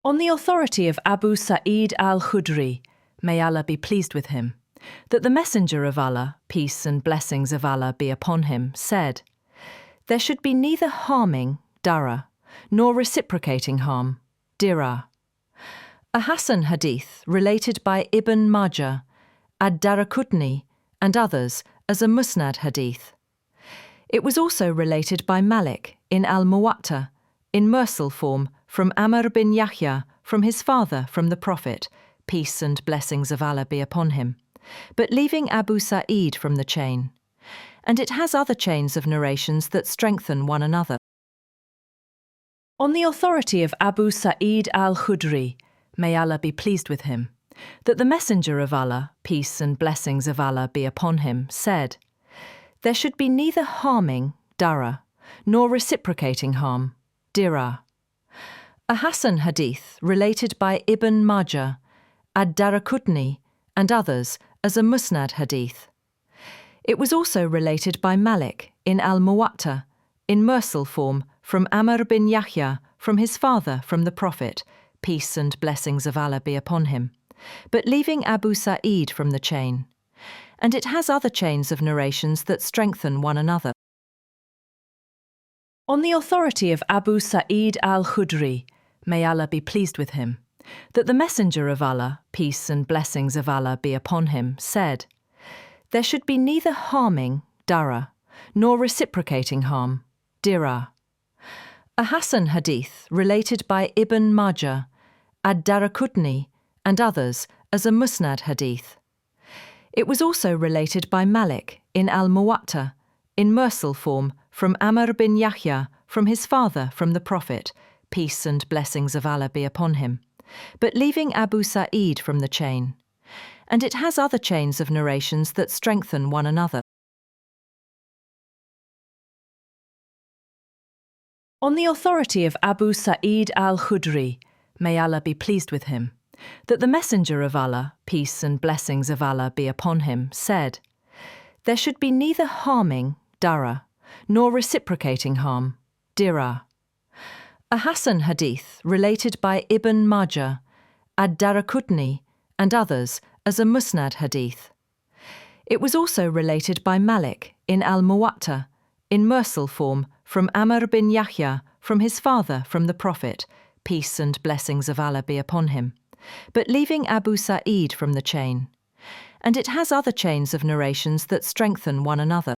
On the authority of Abu Sa'id al-Khudri, may Allah be pleased with him, that the Messenger of Allah, peace and blessings of Allah be upon him, said, "There should be neither harming, ḍarar, nor reciprocating harm, ḍirār." A Hasan Hadith related by Ibn Majah, ad-Daraqutni, and others as a Musnad Hadith. It was also related by Malik in al-Muwatta, in mursal form, from Amr bin Yahya, from his father, from the Prophet, peace and blessings of Allah be upon him, but leaving Abu Sa'id from the chain. And it has other chains of narrations that strengthen one another. On the authority of Abu Sa'id al-Khudri, may Allah be pleased with him, that the Messenger of Allah, peace and blessings of Allah be upon him, said, "There should be neither harming, ḍarar, nor reciprocating harm, ḍirār." A Hasan Hadith related by Ibn Majah, ad-Daraqutni, and others as a Musnad Hadith. It was also related by Malik in al-Muwatta, in mursal form, from Amr bin Yahya, from his father, from the Prophet, peace and blessings of Allah be upon him, but leaving Abu Sa'id from the chain. And it has other chains of narrations that strengthen one another. On the authority of Abu Sa'id al-Khudri, may Allah be pleased with him, that the Messenger of Allah, peace and blessings of Allah be upon him, said, "There should be neither harming, ḍarar, nor reciprocating harm, ḍirār." A Hasan Hadith related by Ibn Majah, ad-Daraqutni, and others as a Musnad Hadith. It was also related by Malik in al-Muwatta, in mursal form, from Amr bin Yahya, from his father, from the Prophet, peace and blessings of Allah be upon him, but leaving Abu Sa'id from the chain. And it has other chains of narrations that strengthen one another. On the authority of Abu Sa'id al-Khudri, may Allah be pleased with him, that the Messenger of Allah, peace and blessings of Allah be upon him, said, "There should be neither harming, ḍarar, nor reciprocating harm, ḍirār." A Hasan Hadith related by Ibn Majah, ad-Daraqutni, and others as a Musnad Hadith. It was also related by Malik in al-Muwatta, in mursal form, from Amr bin Yahya, from his father, from the Prophet, peace and blessings of Allah be upon him, but leaving Abu Sa'id from the chain. And it has other chains of narrations that strengthen one another.